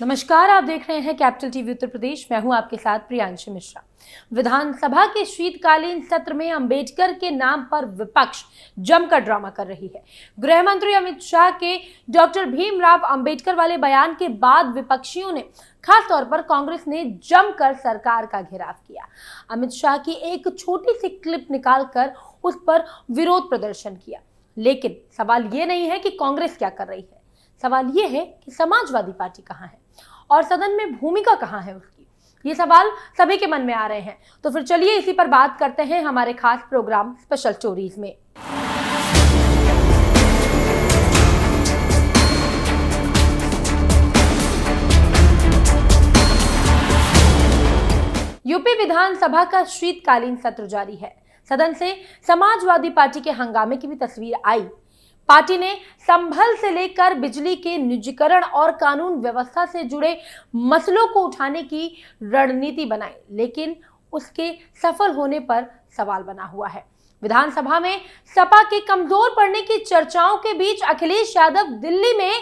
नमस्कार, आप देख रहे हैं कैपिटल टीवी उत्तर प्रदेश। मैं हूं आपके साथ प्रियांशी मिश्रा। विधानसभा के शीतकालीन सत्र में अंबेडकर के नाम पर विपक्ष जमकर ड्रामा कर रही है। गृह मंत्री अमित शाह के डॉक्टर भीमराव अंबेडकर वाले बयान के बाद विपक्षियों ने, खास तौर पर कांग्रेस ने जमकर सरकार का घेराव किया। अमित शाह की एक छोटी सी क्लिप निकालकर उस पर विरोध प्रदर्शन किया। लेकिन सवाल ये नहीं है कि कांग्रेस क्या कर रही है, सवाल ये है कि समाजवादी पार्टी कहां है और सदन में भूमिका कहां है उसकी। ये सवाल सभी के मन में आ रहे हैं। तो फिर चलिए इसी पर बात करते हैं हमारे खास प्रोग्राम स्पेशल स्टोरीज में। यूपी विधानसभा का शीतकालीन सत्र जारी है। सदन से समाजवादी पार्टी के हंगामे की भी तस्वीर आई। पार्टी ने संभल से लेकर बिजली के निजीकरण और कानून व्यवस्था से जुड़े मसलों को उठाने की रणनीति बनाई, लेकिन उसके सफल होने पर सवाल बना हुआ है। विधानसभा में सपा के कमजोर पड़ने की चर्चाओं के बीच अखिलेश यादव दिल्ली में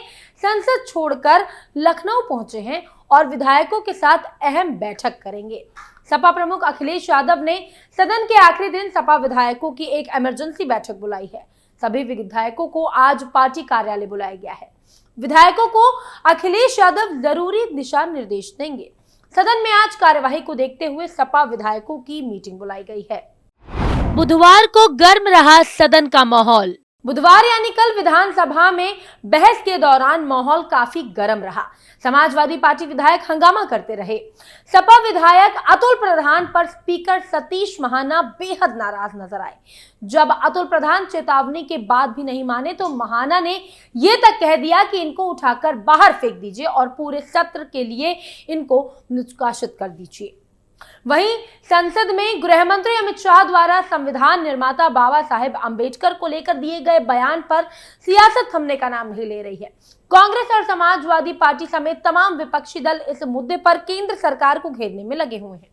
संसद छोड़कर लखनऊ पहुंचे हैं और विधायकों के साथ अहम बैठक करेंगे। सपा प्रमुख अखिलेश यादव ने सदन के आखिरी दिन सपा विधायकों की एक इमरजेंसी बैठक बुलाई है। सभी विधायकों को आज पार्टी कार्यालय बुलाया गया है। विधायकों को अखिलेश यादव जरूरी दिशा निर्देश देंगे। सदन में आज कार्यवाही को देखते हुए सपा विधायकों की मीटिंग बुलाई गई है। बुधवार को गर्म रहा सदन का माहौल। बुधवार यानी कल विधानसभा में बहस के दौरान माहौल काफी गर्म रहा। समाजवादी पार्टी विधायक हंगामा करते रहे। सपा विधायक अतुल प्रधान पर स्पीकर सतीश महाना बेहद नाराज नजर आए। जब अतुल प्रधान चेतावनी के बाद भी नहीं माने तो महाना ने यह तक कह दिया कि इनको उठाकर बाहर फेंक दीजिए और पूरे सत्र के लिए इनको निष्कासित कर दीजिए। वहीं संसद में गृह मंत्री अमित शाह द्वारा संविधान निर्माता बाबा साहेब अंबेडकर को लेकर दिए गए बयान पर सियासत थमने का नाम नहीं ले रही है। कांग्रेस और समाजवादी पार्टी समेत तमाम विपक्षी दल इस मुद्दे पर केंद्र सरकार को घेरने में लगे हुए हैं।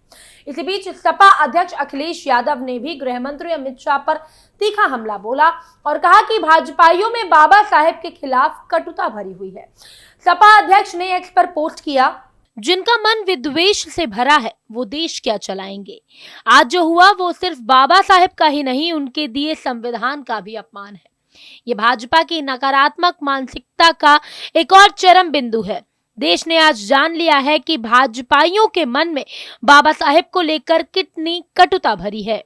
इसी बीच सपा अध्यक्ष अखिलेश यादव ने भी गृह मंत्री अमित शाह पर तीखा हमला बोला और कहा कि भाजपाइयों में बाबा साहेब के खिलाफ कटुता भरी हुई है। सपा अध्यक्ष ने एक्स पर पोस्ट किया, जिनका मन विद्वेष से भरा है वो देश क्या चलाएंगे। आज जो हुआ वो सिर्फ बाबा साहेब का ही नहीं, उनके दिए संविधान का भी अपमान है। ये भाजपा की नकारात्मक मानसिकता का एक और चरम बिंदु है। देश ने आज जान लिया है कि भाजपाइयों के मन में बाबा साहेब को लेकर कितनी कटुता भरी है।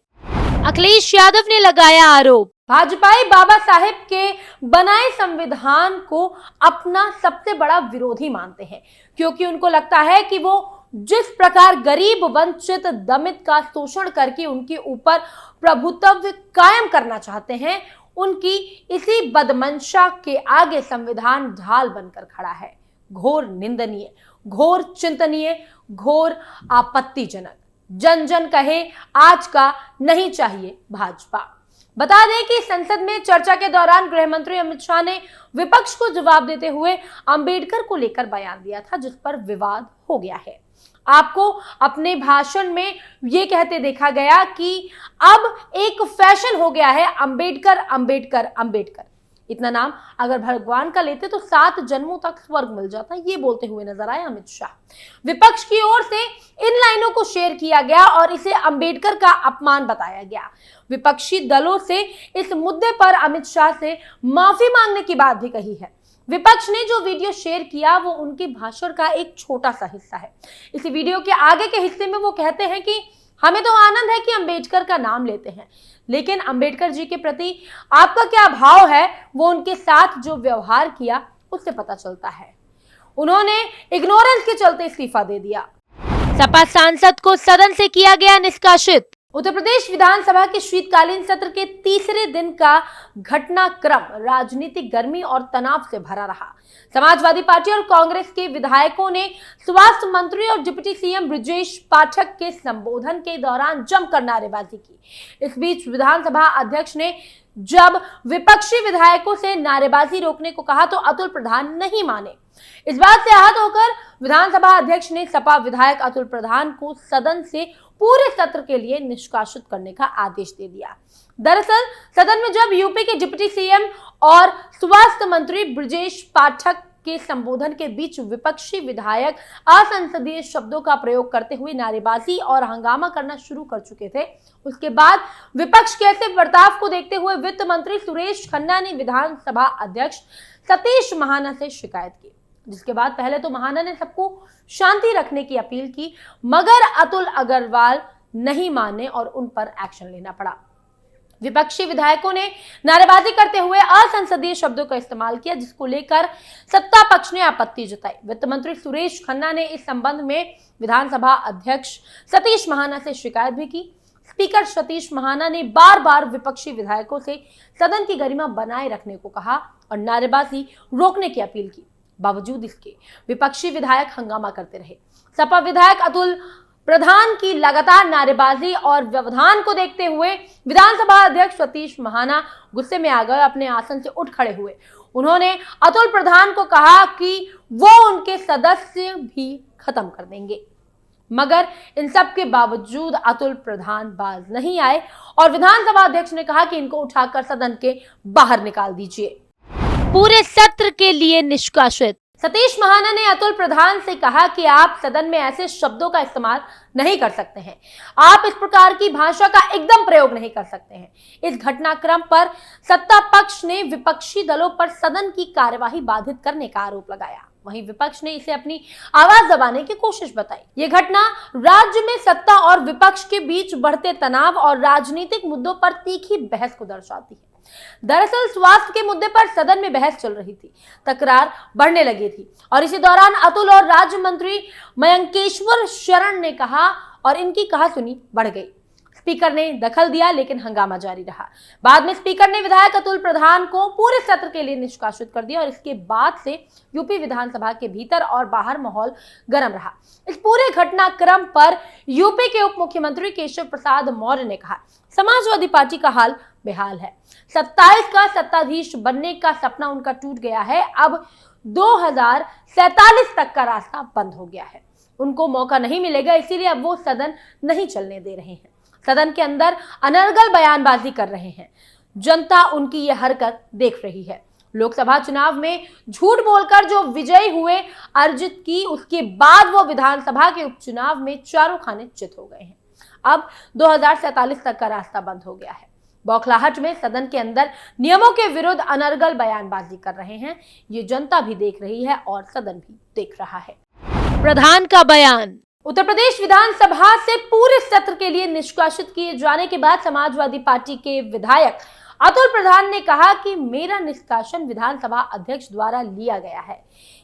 अखिलेश यादव ने लगाया आरोप, भाजपाई बाबा साहेब के बनाए संविधान को अपना सबसे बड़ा विरोधी मानते हैं, क्योंकि उनको लगता है कि वो जिस प्रकार गरीब, वंचित, दमित का शोषण करके उनके ऊपर प्रभुत्व कायम करना चाहते हैं, उनकी इसी बदमंशा के आगे संविधान ढाल बनकर खड़ा है। घोर निंदनीय, घोर चिंतनीय, घोर आपत्तिजनक। जन जन कहे आज का नहीं चाहिए भाजपा। बता दें कि संसद में चर्चा के दौरान गृह मंत्री अमित शाह ने विपक्ष को जवाब देते हुए अंबेडकर को लेकर बयान दिया था, जिस पर विवाद हो गया है। आपको अपने भाषण में ये कहते देखा गया कि अब एक फैशन हो गया है अंबेडकर अंबेडकर अंबेडकर। इतना नाम अगर भगवान का लेते तो 7 जन्मों तक स्वर्ग मिल जाता, ये बोलते हुए नजर आए अमित शाह। विपक्ष की ओर से इन लाइनों को शेयर किया गया और इसे अंबेडकर का अपमान बताया गया। विपक्षी दलों से इस मुद्दे पर अमित शाह से माफी मांगने की बात भी कही है। विपक्ष ने जो वीडियो शेयर किया वो उनके भाषण का एक छोटा सा हिस्सा है। इस वीडियो के आगे के हिस्से में वो कहते हैं कि हमें तो आनंद है कि अंबेडकर का नाम लेते हैं, लेकिन अंबेडकर जी के प्रति आपका क्या भाव है वो उनके साथ जो व्यवहार किया उससे पता चलता है। उन्होंने इग्नोरेंस के चलते इस्तीफा दे दिया। सपा सांसद को सदन से किया गया निष्कासित। उत्तर प्रदेश विधानसभा के शीतकालीन सत्र के तीसरे दिन का घटनाक्रम राजनीतिक गर्मी और तनाव से भरा रहा। समाजवादी पार्टी और कांग्रेस के विधायकों ने स्वास्थ्य मंत्री और डिप्टी सीएम ब्रजेश पाठक के संबोधन के दौरान जमकर नारेबाजी की। इस बीच विधानसभा अध्यक्ष ने जब विपक्षी विधायकों से नारेबाजी रोकने को कहा तो अतुल प्रधान नहीं माने। इस बात से आहत होकर विधानसभा अध्यक्ष ने सपा विधायक अतुल प्रधान को सदन से पूरे सत्र के लिए निष्कासित करने का आदेश दे दिया। दरअसल सदन में जब यूपी के डिप्टी सीएम और स्वास्थ्य मंत्री ब्रजेश पाठक के संबोधन के बीच विपक्षी विधायक असंसदीय शब्दों का प्रयोग करते हुए नारेबाजी और हंगामा करना शुरू कर चुके थे। उसके बाद विपक्ष के ऐसे बर्ताव को देखते हुए वित्त मंत्री सुरेश खन्ना ने विधानसभा अध्यक्ष सतीश महाना से शिकायत की, जिसके बाद पहले तो महाना ने सबको शांति रखने की अपील की, मगर अतुल अग्रवाल नहीं माने और उन पर एक्शन लेना पड़ा। विपक्षी विधायकों ने नारेबाजी करते हुए असंसदीय शब्दों का इस्तेमाल किया, जिसको लेकर सत्ता पक्ष ने आपत्ति जताई। वित्त मंत्री सुरेश खन्ना ने इस संबंध में विधानसभा अध्यक्ष सतीश महाना से शिकायत भी की। स्पीकर सतीश महाना ने बार बार विपक्षी विधायकों से सदन की गरिमा बनाए रखने को कहा और नारेबाजी रोकने की अपील की। बावजूद इसके विपक्षी विधायक हंगामा करते रहे। सपा विधायक अतुल प्रधान की लगातार नारेबाजी और व्यवधान को देखते हुए विधानसभा अध्यक्ष सतीश महाना गुस्से में आ गए, अपने आसन से उठ खड़े हुए। उन्होंने अतुल प्रधान को कहा कि वो उनके सदस्य भी खत्म कर देंगे, मगर इन सब के बावजूद अतुल प्रधान बाज नहीं आए और विधानसभा अध्यक्ष ने कहा कि इनको उठाकर सदन के बाहर निकाल दीजिए। पूरे सत्र के लिए निष्कासित सतीश महाना ने अतुल प्रधान से कहा कि आप सदन में ऐसे शब्दों का इस्तेमाल नहीं कर सकते हैं, आप इस प्रकार की भाषा का एकदम प्रयोग नहीं कर सकते हैं। इस घटनाक्रम पर सत्ता पक्ष ने विपक्षी दलों पर सदन की कार्यवाही बाधित करने का आरोप लगाया। वहीं विपक्ष ने इसे अपनी आवाज दबाने की कोशिश बताई। ये घटना राज्य में सत्ता और विपक्ष के बीच बढ़ते तनाव और राजनीतिक मुद्दों पर तीखी बहस को दर्शाती है। दरअसल स्वास्थ्य के मुद्दे पर सदन में बहस चल रही थी, तकरार बढ़ने लगी थी और इसी दौरान अतुल और राज्य मंत्री मयंकेश्वर शरण ने कहा और इनकी कहासुनी बढ़ गई। स्पीकर ने दखल दिया, लेकिन हंगामा जारी रहा। बाद में स्पीकर ने विधायक अतुल प्रधान को पूरे सत्र के लिए निष्कासित कर दिया और इसके बाद से यूपी विधानसभा के भीतर और बाहर माहौल गर्म रहा। इस पूरे घटनाक्रम पर यूपी के उप मुख्यमंत्री केशव प्रसाद मौर्य ने कहा, समाजवादी पार्टी का हाल बेहाल है। 27 का सत्ताधीश बनने का सपना उनका टूट गया है। अब 2047 तक का रास्ता बंद हो गया है। उनको मौका नहीं मिलेगा, इसीलिए अब वो सदन नहीं चलने दे रहे हैं। सदन के अंदर अनर्गल बयानबाजी कर रहे हैं। जनता उनकी ये हरकत देख रही है। लोकसभा चुनाव में झूठ बोलकर जो विजयी हुए अर्जित की, उसके बाद वो विधानसभा के उपचुनाव में चारों खाने चित हो गए हैं। अब 2047 तक का रास्ता बंद हो गया है। बौखलाहट में सदन के अंदर नियमों के विरुद्ध अनर्गल बयानबाजी कर रहे हैं। ये जनता भी देख रही है और सदन भी देख रहा है। प्रधान का बयान। उत्तर प्रदेश विधानसभा से पूरे सत्र के लिए निष्कासित किए जाने के बाद समाजवादी पार्टी के विधायक अतुल प्रधान ने कहा कि मेरा निष्कासन विधानसभा अध्यक्ष द्वारा लिया गया है।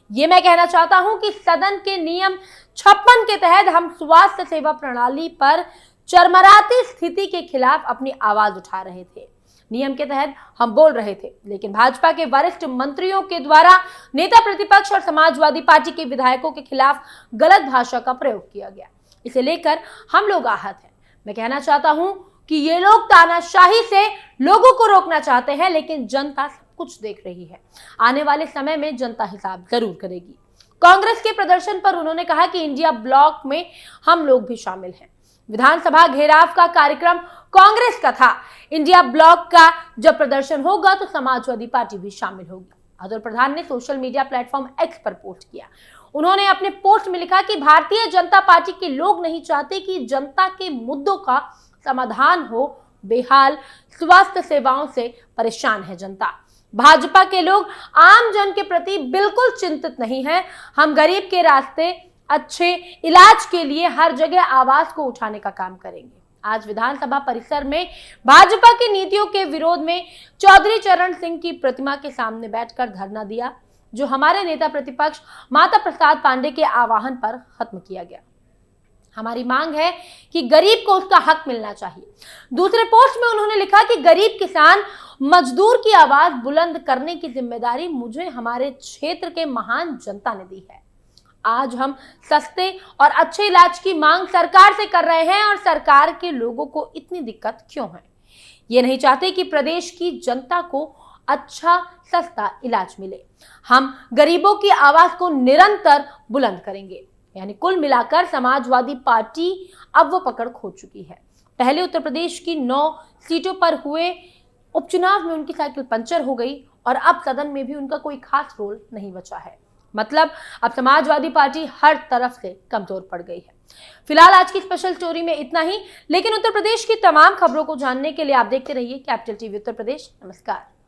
ये मैं कहना चाहता हूं कि सदन के नियम 56 के तहत हम स्वास्थ्य सेवा प्रणाली पर चरमराती स्थिति के खिलाफ अपनी आवाज उठा रहे थे। नियम के तहत हम बोल रहे थे, लेकिन भाजपा के वरिष्ठ मंत्रियों के द्वारा नेता प्रतिपक्ष और समाजवादी पार्टी के विधायकों के खिलाफ गलत भाषा का प्रयोग किया गया। इसे लेकर हम लोग आहत हैं। मैं कहना चाहता हूं कि ये लोग तानाशाही से लोगों को रोकना चाहते हैं, लेकिन जनता सब कुछ देख रही है। आने वाले समय में जनता हिसाब जरूर करेगी। कांग्रेस के प्रदर्शन पर उन्होंने कहा कि इंडिया ब्लॉक में हम लोग भी शामिल हैं। विधानसभा घेराव का कार्यक्रम कांग्रेस का था। इंडिया ब्लॉक का जब प्रदर्शन होगा तो समाजवादी पार्टी भी शामिल होगी। अतुल प्रधान ने सोशल मीडिया प्लेटफॉर्म एक्स पर पोस्ट किया। उन्होंने अपने पोस्ट में लिखा कि भारतीय जनता पार्टी के लोग नहीं चाहते कि जनता के मुद्दों का समाधान हो। बेहाल स्वास्थ्य सेवाओं से परेशान है जनता। भाजपा के लोग आम जन के प्रति बिल्कुल चिंतित नहीं है। हम गरीब के रास्ते, अच्छे इलाज के लिए हर जगह आवाज को उठाने का काम करेंगे। आज विधानसभा परिसर में भाजपा की नीतियों के विरोध में चौधरी चरण सिंह की प्रतिमा के सामने बैठकर धरना दिया, जो हमारे नेता प्रतिपक्ष माता प्रसाद पांडे के आह्वान पर खत्म किया गया। हमारी मांग है कि गरीब को उसका हक मिलना चाहिए। दूसरे पोस्ट में उन्होंने लिखा कि गरीब किसान मजदूर की आवाज बुलंद करने की जिम्मेदारी मुझे हमारे क्षेत्र के महान जनता ने दी है। आज हम सस्ते और अच्छे इलाज की मांग सरकार से कर रहे हैं और सरकार के लोगों को इतनी दिक्कत क्यों है? ये नहीं चाहते कि प्रदेश की जनता को अच्छा सस्ता इलाज मिले। हम गरीबों की आवाज को निरंतर बुलंद करेंगे। यानी कुल मिलाकर समाजवादी पार्टी अब वो पकड़ खो चुकी है। पहले उत्तर प्रदेश की 9 सीटों पर हुए उपचुनाव में उनकी साइकिल पंचर हो गई और अब सदन में भी उनका कोई खास रोल नहीं बचा है। मतलब अब समाजवादी पार्टी हर तरफ से कमजोर पड़ गई है। फिलहाल आज की स्पेशल स्टोरी में इतना ही, लेकिन उत्तर प्रदेश की तमाम खबरों को जानने के लिए आप देखते रहिए कैपिटल टीवी उत्तर प्रदेश। नमस्कार।